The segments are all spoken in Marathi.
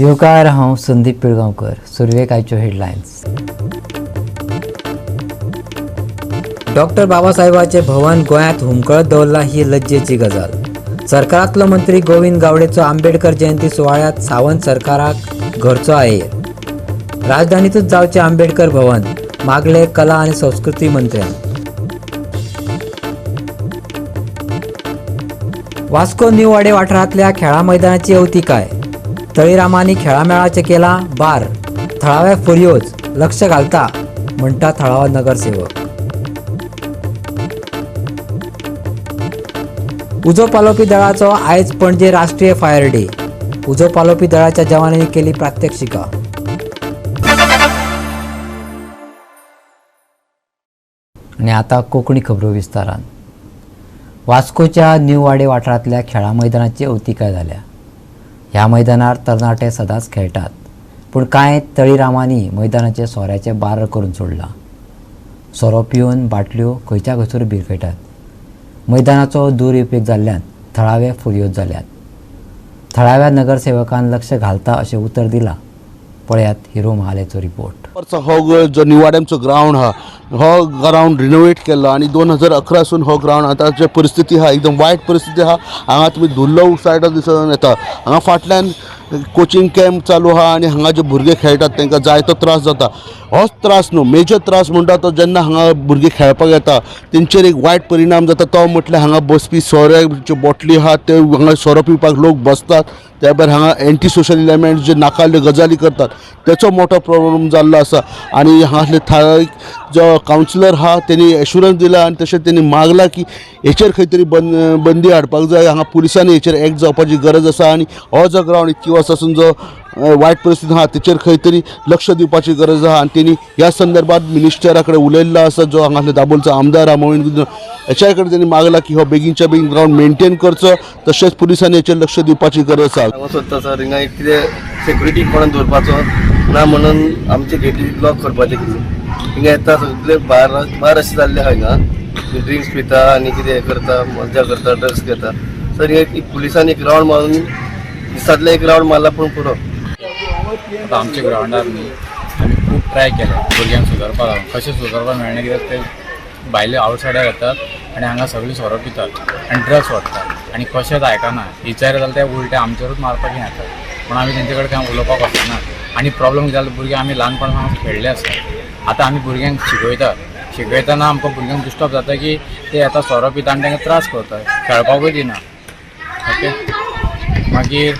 योकार हांव संदीप पिळगांवकर. सुरवेक आयच्यो हेडलायन्स. डॉक्टर बाबासाहेबाचे भवन गोंयांत हुमकळत दवरला ही लज्जेची गजाल. सरकारांतलो मंत्री गोविंद गावडेचो आंबेडकर जयंती सुवाळ्यात सावंत सरकाराक घरचो आयेर. राजधानीतूच जावचे आंबेडकर भवन, मागले कला आनी संस्कृती मंत्र्यान. वास्को न्यू वाडे वाठारांतल्या खेळा मैदानाची अवतिकाय. तळीरामांनी खेळामेळाचे केला बार. थळाव्या फुर्योज लक्ष घालता म्हणटा थळावा नगरसेवक. उजो पालोवपी दळाचो आयज पणजे राष्ट्रीय फायर डे. उजो पालोवपी दळाच्या जवानांनी केली प्रात्यक्षिका. आणि आता कोंकणी खबरो विस्तारान. वास्कोच्या न्यू वाडे वाठारांतल्या खेळा मैदानाची अवतिकाय जाल्या. ह्या मैदानार तरणाटे सदांच खेळटात, पूण कांय तळीरामांनी मैदानाचे सोऱ्याचे बार करून सोडला. सोरो पिवन बाटल्यो खंयच्या खंयसर भिरकयतात. मैदानाचो दुरुपयोग जाल्ल्यान थळावे फुर्योज जाल्यात. थळाव्या नगरसेवकान लक्ष घालता अशें उतर दिलां. पळयात हिरो महालेचो रिपोर्ट. हो जो निवाड्यांचो ग्राउंड हा हो ग्राउंड रिनोवेट केल्लो आणि 2011 सून हो ग्राउंड आता जे परिस्थिती हा एकदम वायट परिस्थिती हा. हांगा तुमी धुल्लो सायडाक दिसून येता. हांगा फाटल्यान कोचिंग कॅम्प चालू आहा आणि हांगा जे भुरगे खेळटात तांकां जायतो त्रास जाता. होच त्रास न्हू, मेजर त्रास म्हणटा तो जेन्ना हांगा भुरगे खेळपाक येता तेंचेर एक वायट परिणाम जाता. तो म्हटल्यार हांगा बसपी सोऱ्याच्यो बॉटली आहा ते हांगा सोरो पिवपाक लोक बसतात. त्या भायर हांगा एंटी सोशल एलिमेंट जे नाकाल्यो गजाली करतात त्याचो मोठो प्रॉब्लेम जाल्लो आसा. आणि हांगासले थाळीक जो कावन्सिलर आहा तेणी एश्युरन्स दिला आणि तशेंच तेणी मागला की हेचेर खंय तरी बंदी हाडपाक जाय. हांगा पुलिसांनी हेचेर एक्ट जावपाची गरज आसा आणि हो जो ग्राउंड इतकी वर्स आसून जो वायट परिस्थिती आहा तेचेर खंय तरी लक्ष दिवपाची गरज आहा. आणि तेणी ह्या संदर्भात मिनिस्टरा कडेन उलयल्लो आसा. जो हांगासले दाबोलचो आमदार आहा मोहीन हेच्या कडेन तेणी मागला की हो बेगीनच्या बेगीन ग्राउंड मेंटेन करचो. तशेंच पुलिसांनी हेचेर लक्ष दिवपाची गरज आसा. सोदता सर हिंगा एक कितें सेक्युरिटी कोण दवरपाचो ना म्हणून आमचे गेटी ब्लॉक करपाचे कितें हिंगा येता सगळे भायर अशें जाल्लें आहा. हिंगा ड्रिंक्स पिता आनी कितें करता मजा करता ड्रग्स घेता. सर हिंगा पुलिसांनी एक रावंड मारून दिसातले एक रावंड मारला पूण पुरो. आता आमच्या ग्राउंडार न्ही आमी खूब ट्राय केले भुरग्यांक सुदारपाक लागून. कशें सुदारपाक मेळना कित्याक ते भायले आवटसायडर येतात आनी हांगा सगळीं सोरो पितात आनी ड्रग्स व्हरतात आनी कशेंच आयकना. विचार जाल्यार ते उलटे आमचेरूच मारपाक येतात. पूण आमी तेंचे कडेन कांय उलोवपाक वचना. आनी प्रॉब्लम कितें जालो भुरगे आमी ल्हानपणान खेळ्ळे आसा. आतां आमी भुरग्यांक शिकयतना आमकां भुरग्यांक डिस्टर्ब जाता की ते येता सोरो पिता आनी तांकां त्रास करता, खेळपाकूय दिना. ओके मागीर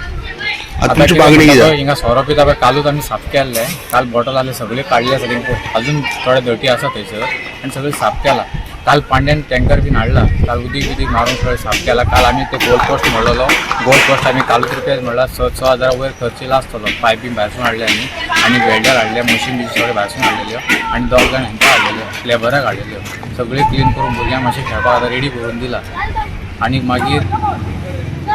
हिंगा सोरो पिता पळय कालूच आमी साफ केल्ले. काल बॉटल आसले सगळे काडले आसा तेंकां अजून थोडे धर्टी आसा थंयसर आनी सगळे साफ केला. काल पांड्यान टँकर बीन हाडला. काल उदीक मारून सगळें साफ केला. काल आमी ते गोल पोस्ट म्हणलेलो. गोल पोस्ट आमी कालूच रिपेर म्हणला 6,000 वयर खर्चीला आसतलो. पायप बीन भायरसून हाडले आनी वेल्डर हाडले, मशीन बी सगळे भायरसून हाडलेल्यो आनी 2 जाण हेंकां हाडलेल्यो, लेबराक हाडलेल्यो. सगळे क्लीन करून भुरग्यांक मातशें खेळपाक आतां रेडी करून दिला. आनी मागीर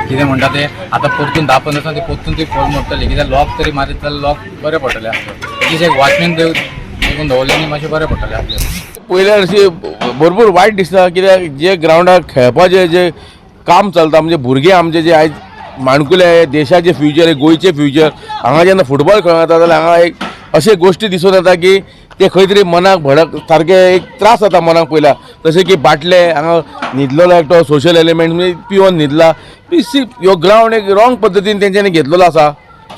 कितें म्हणटा ते आतां परतून 10-15 दिसांनी ते परतून ती खोल मोडटली. कित्याक लॉक तरी मारीत जाल्यार लॉक बरें पडटलें आसलें. एटलीस्ट एक वॉचमॅन देखून दवरलें मातशें बरें पडटलें आसलें. पयल्यार अशी भरपूर वायट दिसता कित्याक जे ग्राउंडार खेळपाचें जे काम चलता म्हणजे भुरगे आमचे जे आयज माणकुले देशाचे फ्युचर, गोंयचे फ्युचर, हांगा जेन्ना फुटबॉल खेळूं येता जाल्यार हांगा एक अशे गोश्टी दिसून येता की ते खंय तरी मनाक भडक सारके एक त्रास जाता मनाक. पयला जशें की बाटले हांगा न्हिदलेलो एकटो सोशल एलिमेंट म्हणजे पिवन न्हिदला. ह्यो ग्राउंड एक रॉंग पद्दतीन तेंच्यांनी घेतलेलो आसा.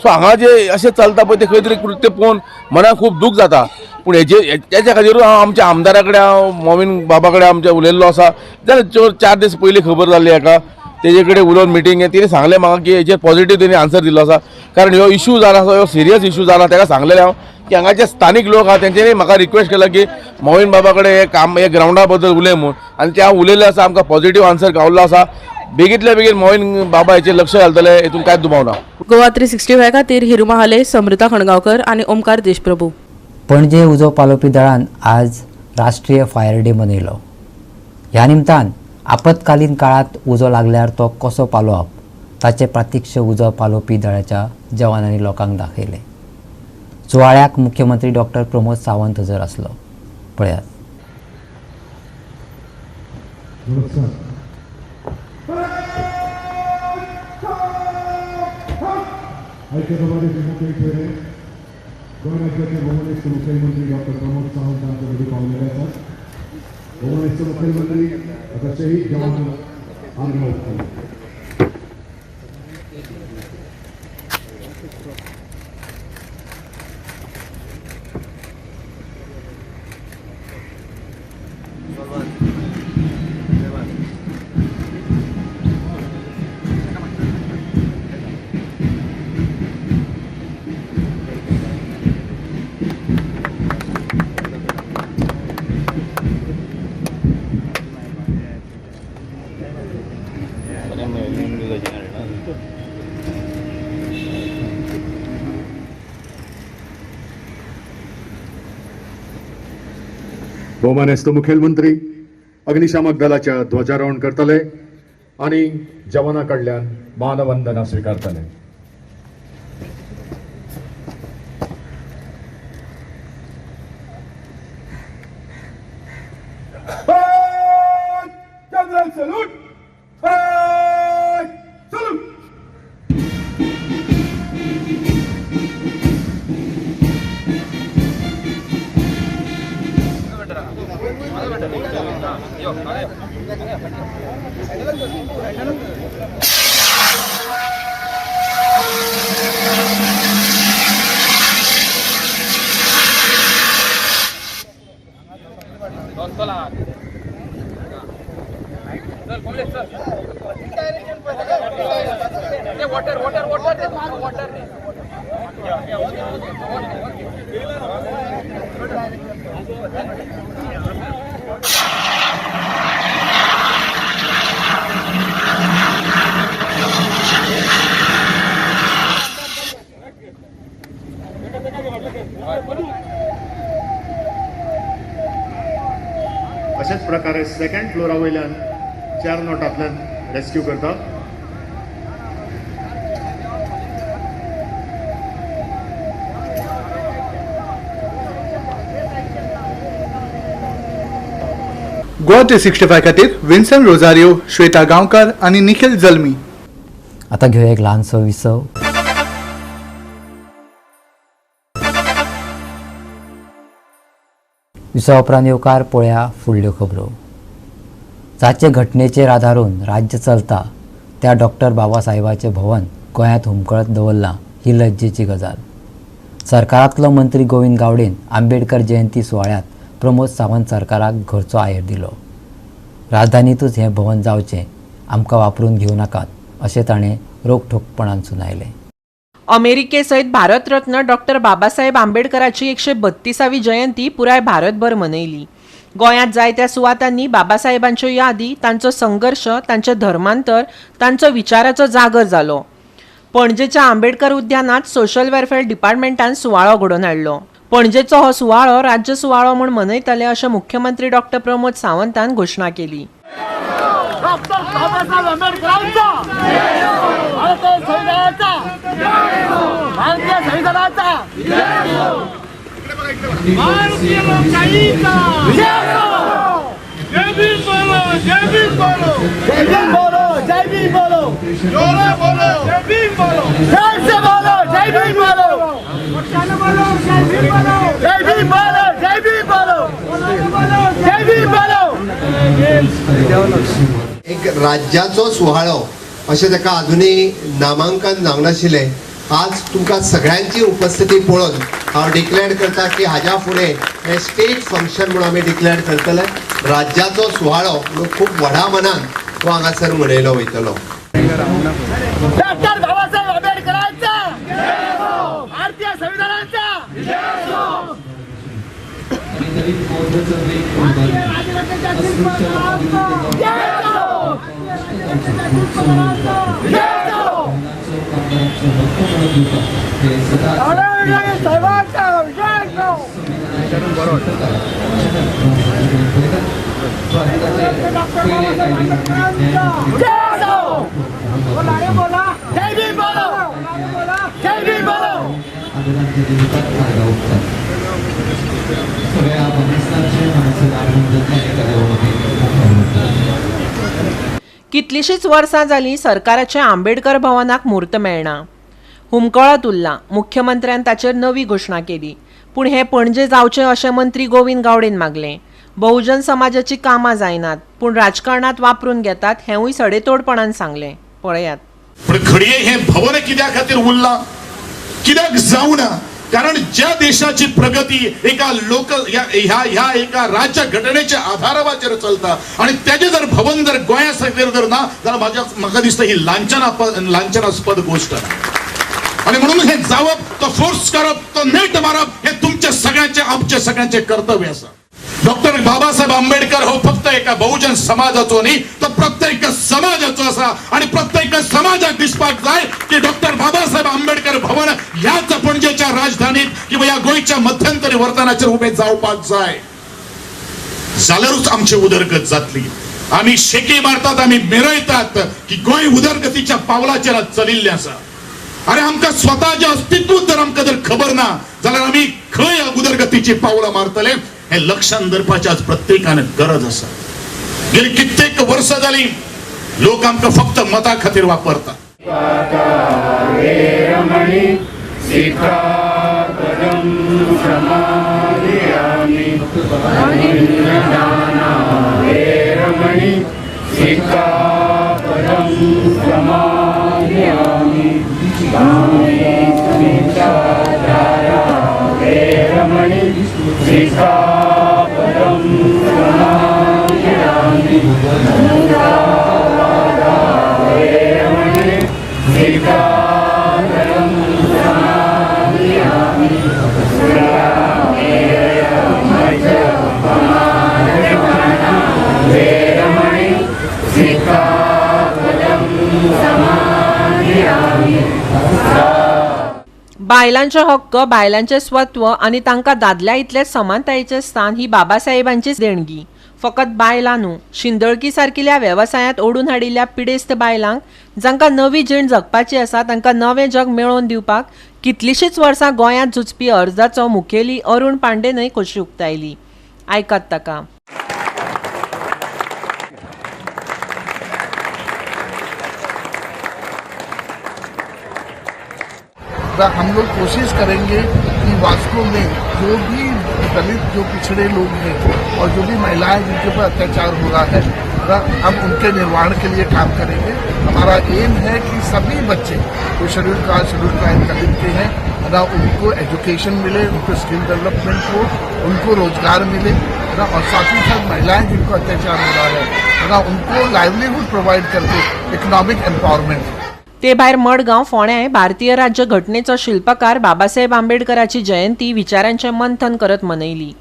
सो हांगा जे अशें चलता पळय ते खंय तरी कृत्य पळोवन मनाक खूब दूख जाता. पूण हेच्या खातीरूच हांव आमच्या आमदारा कडेन मोमीन बाबा कडेन आमच्या उलयल्लो आसा. जाल्यार 4 दीस पयलीं खबर जाल्ली हेका. तेजे कडेन उलोवन मिटींग तेणी सांगलें म्हाका की हेचेर पॉझिटीव तेणी आन्सर दिल्लो आसा. कारण ह्यो इश्यू जाला ह्यो सिरियस इश्यू जाला. ताका सांगलेलें हांव की हांगाचे स्थानीक लोक आहा तेंच्यांनी म्हाका रिक्वेस्ट केला की मोमीन बाबा कडेन हे ग्राउंडा बद्दल उलय म्हूण. आनी ते हांव उलयल्लें आसा. आमकां पॉझिटीव आन्सर गावल्लो आसा. बेगींतल्या बेगीन मोहीन बाबा हेचेर लक्ष घालतले हेतून कांयच दुबाव ना. गोवा 365 खातीर हिरू महाले, समृता खणगांवकर आनी ओमकार देशप्रभू. पणजे उजो पालोवपी दळान आज राष्ट्रीय फायर डे मनयलो. ह्या निमतान आपतकालीन काळात उजो लागल्यार तो कसो पालोवप ताचे प्रात्यक्ष उजो पालोवपी दळाच्या जवानांनी लोकांक दाखयले. सुवाळ्याक मुख्यमंत्री डॉक्टर प्रमोद सावंत हजर आसलो. पळयात. ऐक्यसभापती मुख्य ठेवले गोवा राज्याचे भुवनेश्वर मुख्यमंत्री डॉक्टर प्रमोद सावंत यांच्याकडे पावलेले असतात. भुवनेश्वर मुख्यमंत्री आता शहीद जवान आंदोलन बहुमानस्थ मुखेलमंत्री अग्निशामक दलाच्या ध्वजारोहण करतले आणि जवाना कडल्यान मानवंदना स्वीकारतले. अशाच प्रकारे सेकंड फ्लोरा वयल्यान 4 नोटांतल्यान रेस्क्यू करता. GOA365 खातीर विन्सन रोजारियो, श्वेता गांवकार आणि निखिल जल्मी. आता घेऊया एक ल्हानसो विसव. विसव उपरांत येवकार पळया फुडल्यो खबरो. जाचे घटनेचेर आदारून राज्य चलता त्या डॉक्टर बाबासाहेबाचें भवन गोंयांत हुमकळत दवरलां ही लज्जेची गजाल. सरकारांतलो मंत्री गोविंद गावडेन आंबेडकर जयंती सुवाळ्यात प्रमोद सावंत सरकाराक घरचो आयर दिलो. राजधानीतूच हें भवन जावचें, आमकां वापरून घेवं नाकात अशें ताणें रोखठोकपणान सुनायलें. अमेरिकेसयत भारतरत्न डॉक्टर बाबासाहेब आंबेडकराची 132वी जयंती पुराय भारतभर मनयली. गोंयांत जायत्या सुवातांनी बाबासाहेबांच्यो यादी, तांचो संघर्श, तांचें धर्मांतर, तांचो विचाराचो जागर जालो. पणजेच्या आंबेडकर उद्यानात सोशल वेलफेअर डिपार्टमेंटान सुवाळो घडोवन हाडलो. पणजेचो हो सुवाळो राज्य सुवाळो म्हूण मनयतले अशें मुख्यमंत्री डॉक्टर प्रमोद सावंतान घोशणा केली. एक राज्याचो सुवाळो अशें ताका अजुनूय नामांकन जावंक नाशिल्लें. आज तुमकां सगळ्यांची उपस्थिती पळोवन हांव डिक्लेअर करता की हाज्या फुडें हें स्टेट फंक्शन म्हणून आमी डिक्लेअर करतले. राज्याचो सुवाळो म्हणून खूब व्हडा मनान तो हांगासर मनयलो वयतलो. डॉक्टर बाबासाहेब आंबेडकरांचा भारतीय संविधानाचा कितलीशीच वर्सां जालीं सरकाराच्या आंबेडकर भवनाक मूर्त मेळना. हुमकळत उरला. मुख्यमंत्र्यान ताचेर नवी घोशणा केली. पूण हे पणजे जावचें अशें मंत्री गोविंद गावडेन मागलें. बहुजन समाजाची कामां जायनात पूण राजकारणात वापरून घेतात हेंवूय सडेतोडपणान सांगलें. पळयात. पण खडये हे भवन कित्या खातीर उरला, कित्याक जावना? कारण ज्या देशाची प्रगती एका ह्या एका राज्य घटनेच्या आधारावाचेर चलता आणि त्याचे जर भवन जर गोंया खातीर जर ना जाल्यार म्हाका दिसता ही लांछनास्पद गोष्ट. आणि म्हणून हे जावप, तो फोर्स करप, तो नेट मारप हे तुमचे सगळ्यांचे आमचे सगळ्यांचे कर्तव्य आसा. डॉक्टर बाबासाहेब आंबेडकर हो फक्त एका बहुजन समाजाचो न्ही, तो प्रत्येक समाजाचो आसा. आणि प्रत्येक समाजाक दिसपाक जाय की डॉक्टर बाबासाहेब आंबेडकर भवन ह्याच पणजेच्या राजधानीत किंवा या गोंयच्या मध्यंतरी वर्तनाचेर उबे जावपाक जाय. जाल्यारूच आमची उदरगत जातली. आम्ही शेकी मारतात, आम्ही मिरयतात की गोंय उदरगतीच्या पावलाचेर चलिल्लें आसा. अरे आमकां स्वताचे अस्तित्व जर आमकां जर खबर ना जाल्यार आमी खंय उदरगतीची पावलां मारतले हे लक्षात धरपाची आज प्रत्येकान गरज आसा. गेली कित्येक वर्सां जाली लोक आमकां फक्त मता खातीर वापरतात. बायलांचे हक्क, बायलांचे स्वत्व आणि तांकां दादल्या इतले समानतायेचे स्थान ही बाबासाहेबांचीच देणगी. फकत बायलां न्हू, शिंदळकी सारकिल्या वेवसायांत ओडून हाडिल्ल्या पिडेस्त बायलांक जांकां नवी जीण जगपाची आसा तांकां नवें जग मेळोवन दिवपाक कितलींशींच वर्सां गोंयांत झुजपी अर्जाचो मुखेली अरुण पांडेनय खोशी उक्तायली. आयकात ताका. हम लोग कोशिश करेंगे कि वास्को में जो भी दलित, जो पिछड़े लोग हैं और जो भी महिलाएं जिनके ऊपर अत्याचार हो रहा है, हम उनके निर्माण के लिए काम करेंगे. हमारा एम है कि सभी बच्चे जो शेड्यूल कास्ट दलित के हैं उनको एजुकेशन मिले, उनको स्किल डेवलपमेंट हो, उनको रोजगार मिले और साथ ही साथ महिलाएं जिनको अत्याचार हो रहा है उनको लाइवलीहुड प्रोवाइड करके इकोनॉमिक एम्पावरमेंट. ते भायर मडगांव फोंड्यां भारतीय राज्य घटनेचो शिल्पकार बाबासाहेब आंबेडकराची जयंती विचारांचें मंथन करत मनयली.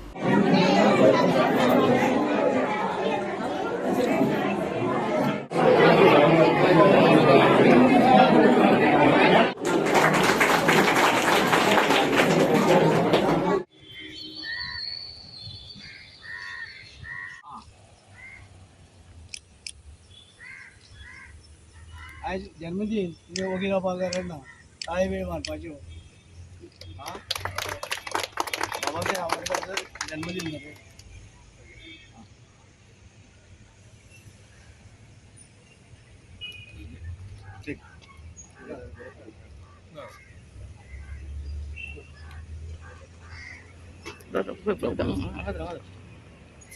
आज जन्मदिन तुमी वगील जावपाक ना, कांय वेळ मारपाच्यो. बाबासाहेब आंबेडकर जन्मदिन न्हू.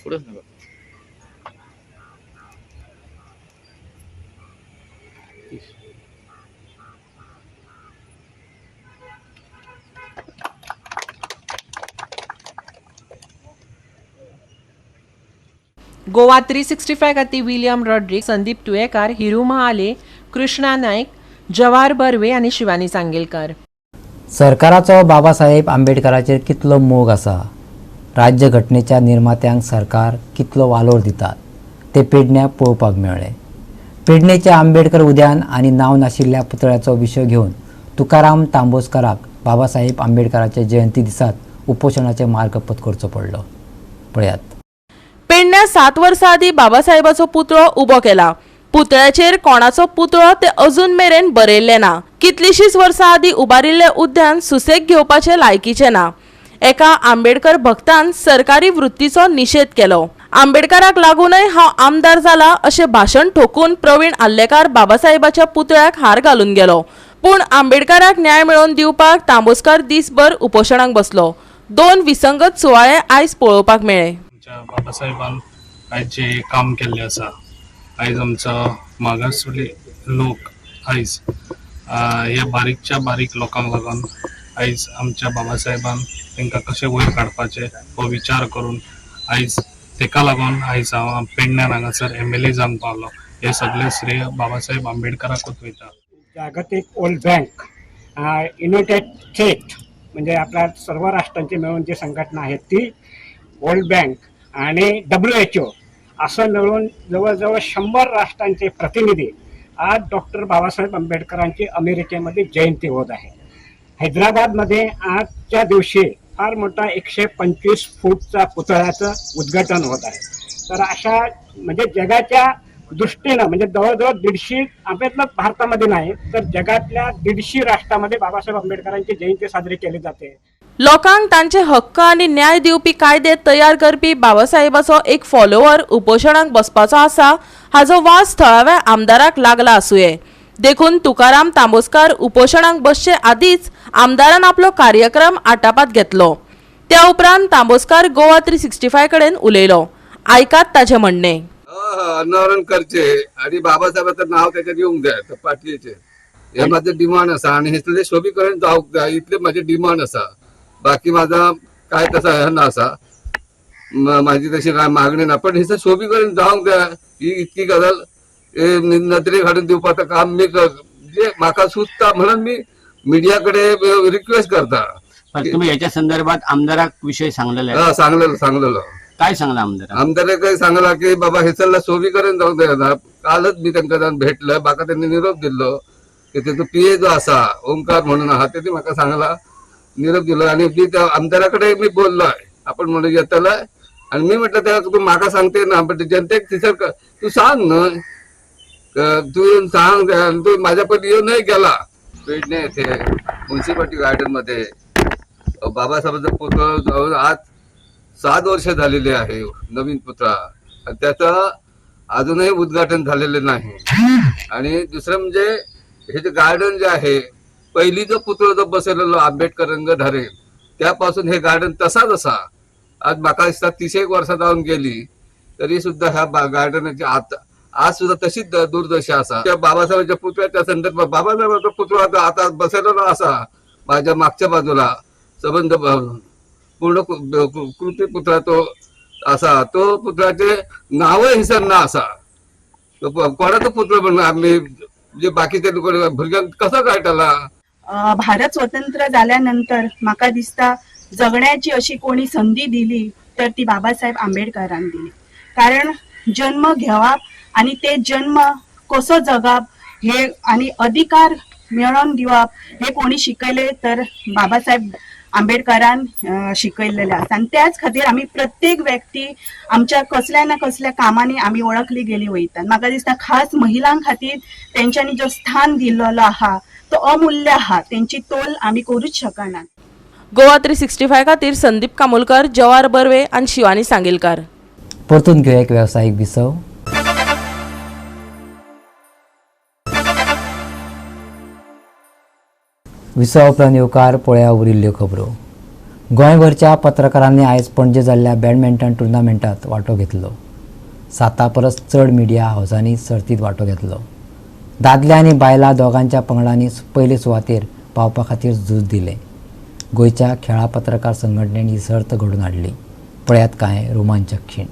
पुढेच नका. गोवा 365 खातीर विलियम रॉड्रिक, संदीप तुयेकार, हिरू महाले, कृष्णा नायक, जवाहर बर्वे आनी शिवानी सांगेलकार. सरकाराचो बाबासाहेब आंबेडकराचेर कितलो मोग आसा, राज्यघटनेच्या निर्मात्यांक सरकार कितलो वालोर दितात ते पेडण्यां पळोवपाक मेळ्ळें. पेडणेच्या आंबेडकर उद्यान आनी नांव नाशिल्ल्या पुतळ्याचो विशय घेवन तुकाराम तांबोसकाराक बाबासाहेब आंबेडकराचे जयंती दिसात उपोशणाचे मार्ग पत्करचो पडलो. पळयात. पेडण्यां 7 वर्सां आदी बाबासाहेबाचो पुतळो उबो केला. पुतळ्याचेर कोणाचो पुतळो ते अजून मेरेन बरयल्ले ना. कितलीशींच वर्सां आदी उबारिल्ले उद्यान सुसेग घेवपाचे लायकीचे ना. एका आंबेडकर भक्तान सरकारी वृत्तीचो निषेध केलो. आंबेडकराक लागूनय हांव आमदार जाला अशें भाशण ठोकून प्रवीण आल्लेकार बाबासाहेबाच्या पुतळ्याक हार घालून गेलो. पूण आंबेडकराक न्याय मेळोवन दिवपाक तांबोसकार दिसभर उपोशणाक बसलो. 2 विसंगत सुवाळे आयज पळोवपाक मेळ्ळे. बाबासाहेबान आयज जे काम केल्ले आसा, आयज आमचो मागासवर्गीय लोक आयज ह्या बारीकच्या बारीक लोकांक लागून आयज आमच्या बाबासाहेबान तांकां कशें वयर काडपाचें हो विचार करून आयज तेका लागून आयज हांव पेडण्यान हांगासर MLA जावन पावलो. हे सगळे श्रेय बाबासाहेब आंबेडकराकूच वयता. जागतिक वर्ल्ड बँक, युनायटेड स्टेट म्हणजे आपल्या सर्व राष्ट्रांची मिळून जी संघटना आहे ती वर्ल्ड बँक आणि WHO असं मिळून जवळजवळ 100 राष्ट्रांचे प्रतिनिधी आज डॉक्टर बाबासाहेब आंबेडकरांची अमेरिकेमध्ये जयंती होत आहे. हैदराबादमध्ये आजच्या दिवशी फार मोठा 125 फूटचा पुतळ्याचं उद्घाटन होत आहे. तर अशा म्हणजे जगाच्या दृष्टीनं म्हणजे जवळजवळ 150 आपल्यातलं भारतामध्ये नाही तर जगातल्या 150 राष्ट्रामध्ये बाबासाहेब आंबेडकरांची जयंती साजरी केली जाते. लोकांक तांचे हक्क आनी न्याय दिवपी कायदे तयार करपी बाबासाहेबाचो एक फॉलोवर उपोशणाक बसपाचो आसा हाचो वास थळाव्या आमदाराक लागला आसूये. देखून तुकाराम तांबोसकार उपोशणाक बसचे आदींच आमदारान आपलो कार्यक्रम आटापात घेतलो. त्या उपरांत तांबोसकार गोवा 365 कडेन उलयलो. आयकात ताचें म्हणणें. अनावरण करचे आणि बाबासाहेबाचं नाव त्याच्यात येऊक जाय पाटलीचे हे माझं डिमांड असा आणि हे शोभीकरण जावंक जाय इतले माझे डिमांड असा. बाकी माझा काय तसा हे ना असा, माझी तशी काय मागणी ना, पण हे शोभीकरण जावंक जाय ही इतकी गजाल नदरे घालून दिवपाचं काम मी जे म्हाका सुचता म्हणून मी मीडियाकडे रिक्वेस्ट करता. तुम्ही याच्या संदर्भात आमदाराक विषय सांगलेला? सांगलेलो. काय सांगला आमदाराने काय सांगला की बाबा हे सल्ला शोभीकरण जाऊन द्या. कालच मी त्यांना जाऊन भेटलं, म्हाका त्यांनी निरोप दिलो की त्याचा PA जो असा ओंकार म्हणून आहात त्याने म्हाका सांगला निरोप दिलो आणि मी त्या आमदाराकडे मी बोललोय आपण म्हणून येतलाय आणि मी म्हटलं त्याला तू म्हाका सांगते ना पण जनतेक तिसर तू सांग ना, तू येऊन सांग. तू माझ्या पण येऊन नाही गेला. पेडणे येथे म्युन्सिपाल्टी गार्डन मध्ये बाबासाहेबांचा पुतळा जवळ आज 7 वर्ष झालेले आहे. नवीन पुतळा त्याचं अजूनही उद्घाटन झालेले नाही. आणि दुसरं म्हणजे हे जे गार्डन जे आहे पहिली जो पुतळा जो बसवलेलो आंबेडकर रंग धरेल त्यापासून हे गार्डन तसाच असा. आज म्हाका दिसता 30 वर्षां जाऊन गेली तरी सुद्धा ह्या गार्डनाची आज सुद्धा तशीच दुर्दशा असा. त्या बाबासाहेबांच्या पुतळ्याच्या संदर्भात बाबासाहेबांचा पुतळा आता बसवलेला असा माझ्या मागच्या बाजूला संबंध पूर्ण कृती पुतळा तो असा. तो पुतळ्याचे नाव हिसरना असा. कोणाचा पुतळा म्हणून आम्ही जे बाकीच्या भुरग्यांक कसं काढताला. भारत स्वतंत्र झाल्यानंतर म्हाका दिसता जगण्याची अशी कोणी संधी दिली तर ती बाबासाहेब आंबेडकरांनी दिली. कारण जन्म घेवप आणि ते जन्म कसो जगप हे आणि अधिकार मिळवून दिवप हे कोणी शिकयले तर बाबासाहेब आंबेडकरान शिकयलेले आसा. आणि त्याच खातीर आम्ही प्रत्येक व्यक्ती आमच्या कसल्या ना कसल्या कामांनी आम्ही ओळखली गेली वयतात. म्हाका दिसता खास महिलां खातीर तेंच्यांनी जो स्थान दिल्लो आहा तो अमूल्य आहा. तेंची तोल आम्ही करूच शकना. गोवा 365 खातीर संदीप कामोलकर, जवाहर बर्वे आणि शिवानी सांगेलकार. परतून घेऊया एक व्यावसायिक विसव. विसव उपरांत येवकार पळया उरिल्ल्यो खबरो. गोंयभरच्या पत्रकारांनी आयज पणजे जाल्ल्या बॅडमिंटन टुर्नामेंटात वांटो घेतलो. 7 परस चड मिडिया हावसांनी सर्तीत वांटो घेतलो. दादले आनी बायलां दोगांच्या पंगडांनी पयले सुवातेर पावपा खातीर झूज दिले. गोंयच्या खेळा पत्रकार संघटनेन ही सर्त घडोवन हाडली. पळयात कांय रोमांचक क्षण.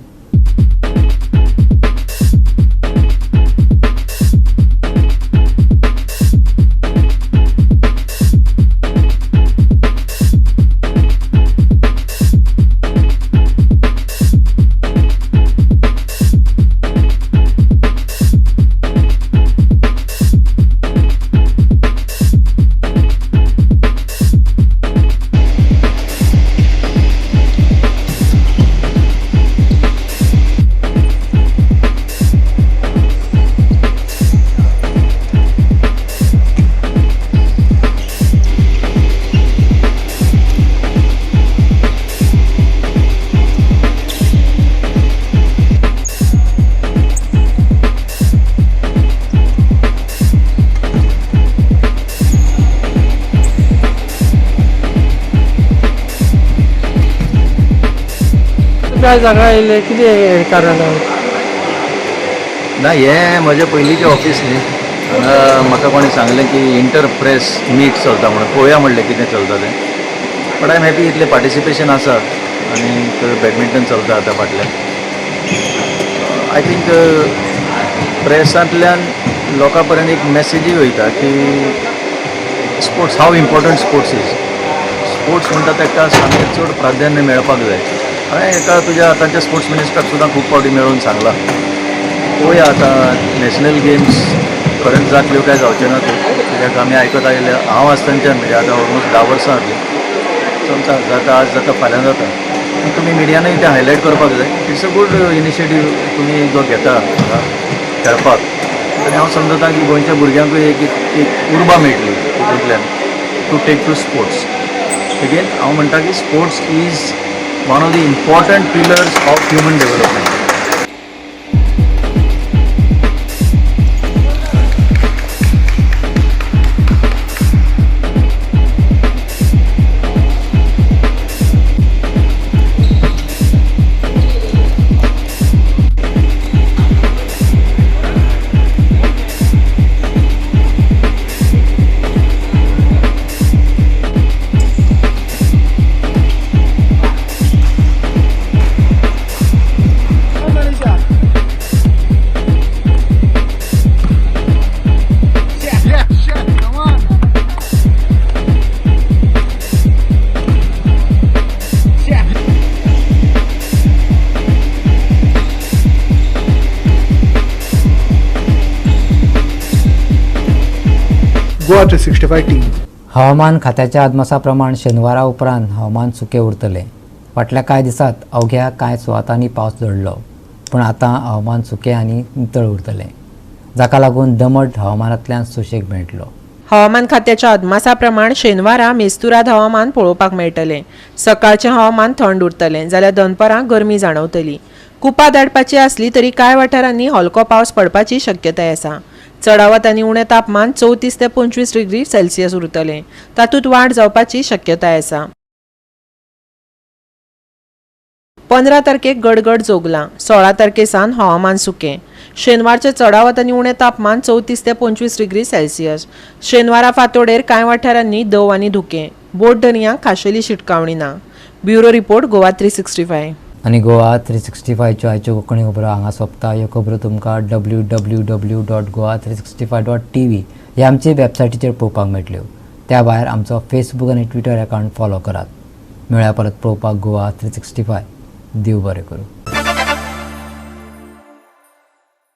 प्रायज हांगा आयले कितें कारण? ना हे म्हजे पयलींचें ऑफिस न्ही, हांगा म्हाका कोणी सांगलें की इंटर प्रेस मीट चलता म्हणून, पळोवया म्हणलें कितें चलता तें. बट आय एम हॅपी इतलें पार्टिसिपेशन आसा आनी बॅडमिंटन चलता आतां फाटल्यान. आय थिंक प्रेसांतल्यान लोकां पर्यंत एक मॅसेजूय वयता की sports how important sports is. Sports म्हणटा ताका सामकें चड प्राधान्य मेळपाक जाय. हांवें एका तुज्या आतांच्या स्पोर्ट्स मिनिस्टराक सुद्दां खूब फावटी मेळून सांगलां. पळोवया आतां नॅशनल गेम्स पर्यंत जातल्यो काय जावच्यो ना त्यो, कित्याक आमी आयकत आयिल्ले हांव आसतनाच्यान म्हणजे आतां ऑलमोस्ट 10 वर्सां जातलीं चलता, जाता आज जाता फाल्यां जाता. तुमी मिडियानूय तें हायलायट करपाक जाय. इट्स अ गूड इनिशिएटीव तुमी जो घेता हांगा खेळपाक. आनी हांव समजता की गोंयच्या भुरग्यांकूय एक उर्बा मेळटली तितूंतल्यान to take to sports. Again हांव म्हणटा की sports is one of the important pillars of human development. GOA365 team. हवामान खात्याच्या अदमासाप्रमाण शेनवारा उपरांत हवामान सुकें उरतलें. फाटल्या कांय दिसांत अवघ्या कांय सुवातांनी पावस झडलो, पूण आतां हवामान सुकें आनी नितळ उरतलें, जाका लागून दमट हवामानांतल्यान सुशेग मेळटलो. हवामान खात्याच्या अदमासा प्रमाण शेनवारा मेस्तुराद हवामान पळोवपाक मेळटलें. सकाळचें हवामान थंड उरतलें जाल्यार दनपारां गरमी जाणवतली. कुपां धाडपाची आसली तरी कांय वाठारांनी हलको पावस पडपाची शक्यताय आसा. चडावत आनी उणें तापमान 34 ते 25 डिग्री सेल्सियस उरतलें. तातूंत वाड जावपाची शक्यताय आसा. 15 तारखेक गडगड जोगला. 16 तारखे सावन हवामान सुकें. शेनवारचे चडावत आनी उणें तापमान 34 ते 25 डिग्री सेल्सियस. शेनवारा फांतोडेर कांय वाठारांनी दव आनी धुकें. बोट दर्यांक खाशेली शिटकावणी ना. Bureau report Goa 365. आनी गोवा 365च्यो आयच्यो कोंकणी खबरो हांगा सोंपता. ह्यो खबरो तुमकां www.goa365.tv ह्या आमचे वेबसायटीचेर पळोवपाक मेळटल्यो. त्या भायर आमचो फेसबूक आनी ट्विटर अकावंट फॉलो करात. मेळ्या परत पळोवपाक गोवा 365. देव बरें करूं.